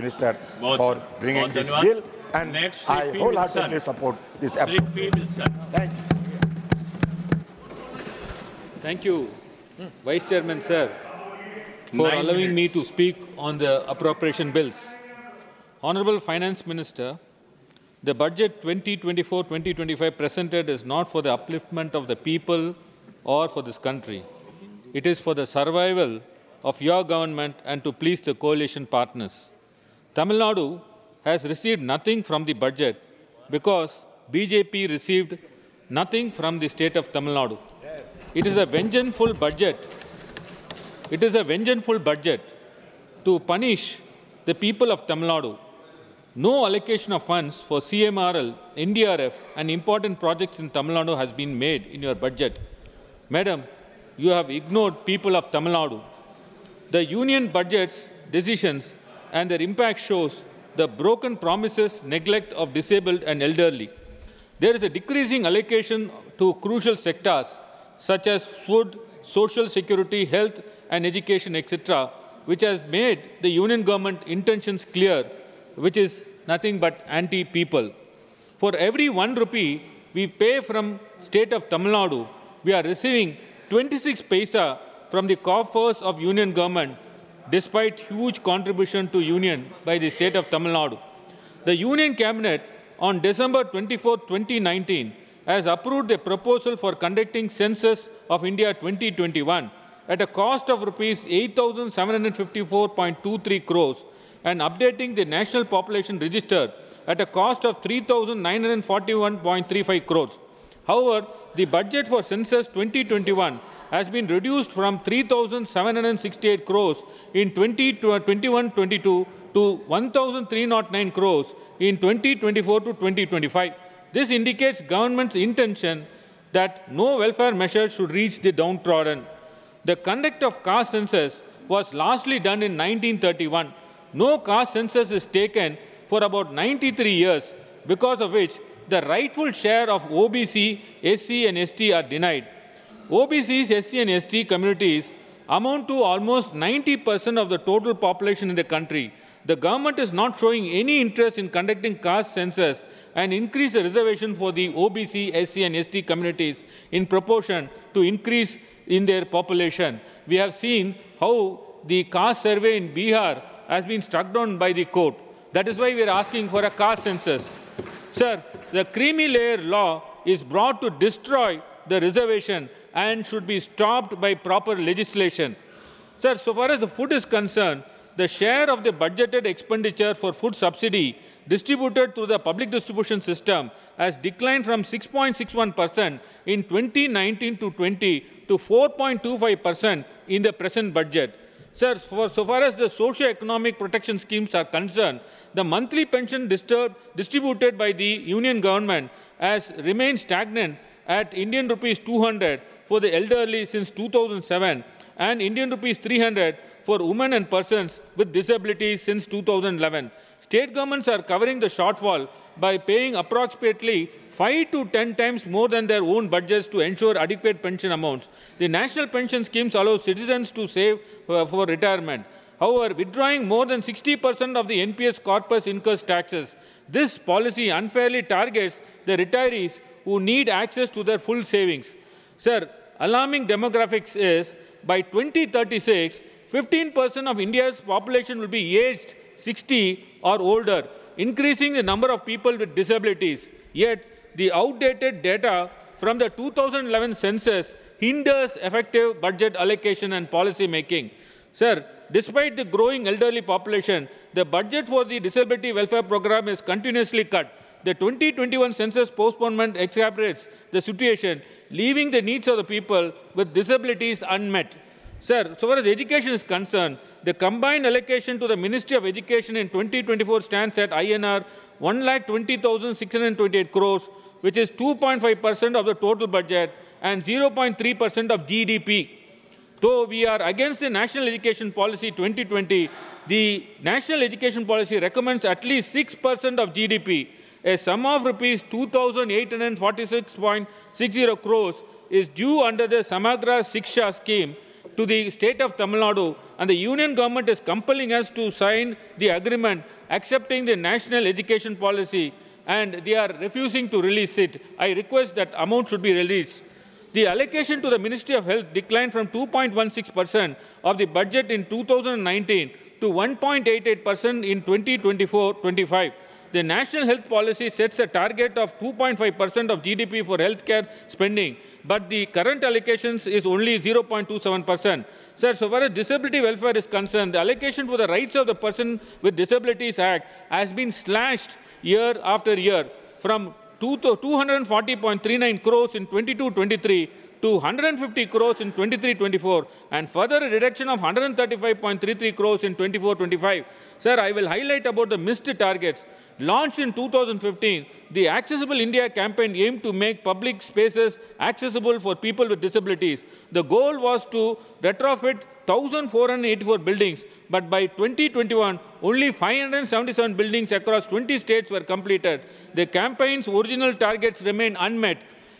Minister for bringing this bill, and I wholeheartedly support this appropriation. Thank you. Thank you, Vice Chairman, sir, for allowing me to speak on the appropriation bills. Honorable Finance Minister, the budget 2024-2025 presented is not for the upliftment of the people or for this country. It is for the survival of your government and to please the coalition partners. Tamil Nadu has received nothing from the budget because BJP received nothing from the state of Tamil Nadu. Yes. It is a vengeful budget. It is a vengeful budget to punish the people of Tamil Nadu. No allocation of funds for CMRL, NDRF and important projects in Tamil Nadu has been made in your budget. Madam, you have ignored people of Tamil Nadu. The union budget's decisions and their impact shows the broken promises, neglect of disabled and elderly. There is a decreasing allocation to crucial sectors such as food, social security, health and education, etc., which has made the union government intentions clear, which is nothing but anti-people. For every 1 rupee we pay from state of Tamil Nadu, we are receiving 26 paisa from the coffers of union government, despite huge contribution to union by the state of Tamil Nadu. The union cabinet on December 24, 2019 has approved a proposal for conducting census of India 2021 at a cost of rupees 8,754.23 crores and updating the national population register at a cost of 3,941.35 crores. However, the budget for census 2021 has been reduced from 3,768 crores in 2021-22 to 1,309 crores in 2024 to 2025. This indicates government's intention that no welfare measures should reach the downtrodden. The conduct of caste census was lastly done in 1931. No caste census is taken for about 93 years, because of which the rightful share of OBC, SC and ST are denied. OBCs, SC and ST communities amount to almost 90% of the total population in the country. The government is not showing any interest in conducting caste census and increase the reservation for the OBC, SC and ST communities in proportion to increase in their population. We have seen how the caste survey in Bihar has been struck down by the court. That is why we are asking for a caste census. Sir, the creamy layer law is brought to destroy the reservation and should be stopped by proper legislation. Sir, so far as the food is concerned, the share of the budgeted expenditure for food subsidy distributed through the public distribution system has declined from 6.61% in 2019 to 20 to 4.25% in the present budget. Sir, so far as the socio-economic protection schemes are concerned, the monthly pension distributed by the union government has remained stagnant at Indian rupees 200 for the elderly since 2007 and Indian rupees 300 for women and persons with disabilities since 2011. State governments are covering the shortfall by paying approximately 5 to 10 times more than their own budgets to ensure adequate pension amounts. The national pension schemes allow citizens to save for retirement. However, withdrawing more than 60% of the NPS corpus incurs taxes. This policy unfairly targets the retirees who need access to their full savings. Sir, alarming demographics is by 2036, 15% of India's population will be aged 60 or older, increasing the number of people with disabilities. Yet, the outdated data from the 2011 census hinders effective budget allocation and policy making. Sir, despite the growing elderly population, the budget for the disability welfare program is continuously cut. The 2021 census postponement exacerbates the situation, leaving the needs of the people with disabilities unmet. Sir, so far as education is concerned, the combined allocation to the Ministry of Education in 2024 stands at INR 1,20,628 crores, which is 2.5% of the total budget and 0.3% of GDP. Though we are against the National Education Policy 2020, the National Education Policy recommends at least 6% of GDP. A sum of rupees 2,846.60 crores is due under the Samagra Shiksha scheme to the state of Tamil Nadu and the union government is compelling us to sign the agreement accepting the national education policy, and they are refusing to release it. I request that amount should be released. The allocation to the Ministry of Health declined from 2.16% of the budget in 2019 to 1.88% in 2024-25. The National Health Policy sets a target of 2.5% of GDP for healthcare spending, but the current allocations is only 0.27%. Sir, so far as disability welfare is concerned, the allocation for the Rights of the Person with Disabilities Act has been slashed year after year from 240.39 crores in 22-23 to 150 crores in 23-24, and further a reduction of 135.33 crores in 24-25. Sir, I will highlight about the missed targets. Launched in 2015, the Accessible India campaign aimed to make public spaces accessible for people with disabilities. The goal was to retrofit 1,484 buildings, but by 2021, only 577 buildings across 20 states were completed. The campaign's original targets remain unmet,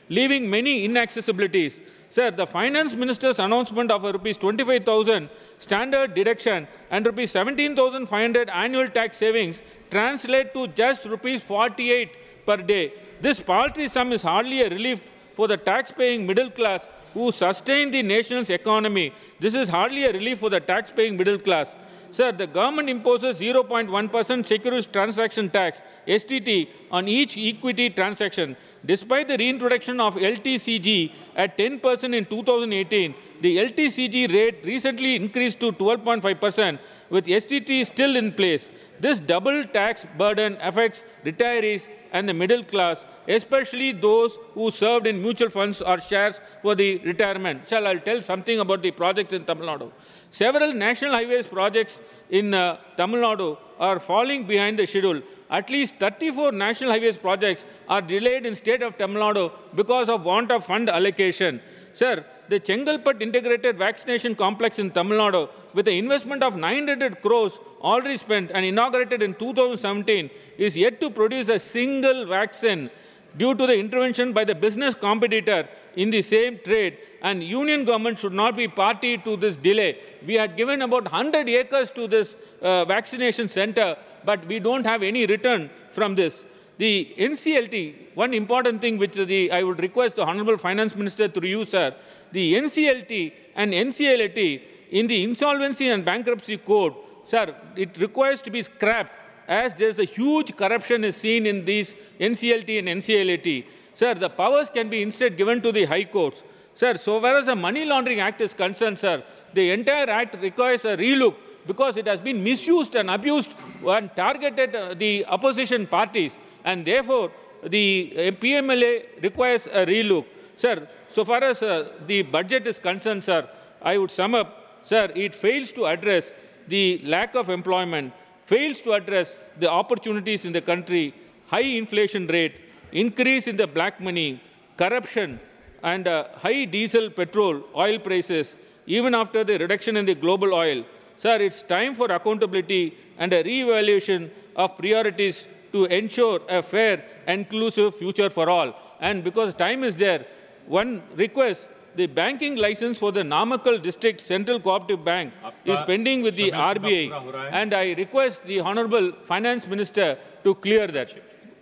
leaving many inaccessibilities. Sir, the Finance Minister's announcement of a rupees 25,000 standard deduction and rupees 17,500 annual tax savings translate to just rupees 48 per day. This paltry sum is hardly a relief for the tax-paying middle class who sustain the nation's economy. This is hardly a relief for the tax-paying middle class. Sir, the government imposes 0.1% securities transaction tax, STT, on each equity transaction. Despite the reintroduction of LTCG at 10% in 2018, the LTCG rate recently increased to 12.5%, with STT still in place. This double tax burden affects retirees and the middle class, especially those who served in mutual funds or shares for the retirement. I'll tell something about the projects in Tamil Nadu. Several national highways projects in Tamil Nadu are falling behind the schedule. At least 34 national highways projects are delayed in state of Tamil Nadu because of want of fund allocation. Sir, the Chengalpet Integrated Vaccination Complex in Tamil Nadu, with an investment of 900 crores already spent and inaugurated in 2017, is yet to produce a single vaccine due to the intervention by the business competitor in the same trade, and union government should not be party to this delay. We had given about 100 acres to this vaccination center, but we don't have any return from this. The NCLT, one important thing which I would request the Honorable Finance Minister to review, sir, the NCLT and NCLT in the Insolvency and Bankruptcy Code, sir, it requires to be scrapped as there's a huge corruption is seen in these NCLT and NCLT. Sir, the powers can be instead given to the high courts. Sir, so far as the Money Laundering Act is concerned, sir, the entire act requires a relook because it has been misused and abused and targeted the opposition parties, and therefore the PMLA requires a relook. Sir, so far as the budget is concerned, sir, I would sum up, sir, it fails to address the lack of employment, fails to address the opportunities in the country, high inflation rate, increase in the black money, corruption, and high diesel, petrol, oil prices, even after the reduction in the global oil. Sir, it's time for accountability and a re-evaluation of priorities to ensure a fair, inclusive future for all. And because time is there, one request, the banking license for the Namakkal District Central Cooperative Bank is pending with the RBI, and I request the Honorable Finance Minister to clear that.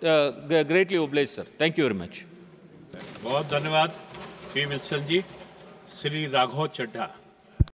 Greatly obliged, sir. Thank you very much. बहुत धन्यवाद P. Wilson जी. श्री राघव चड्ढा.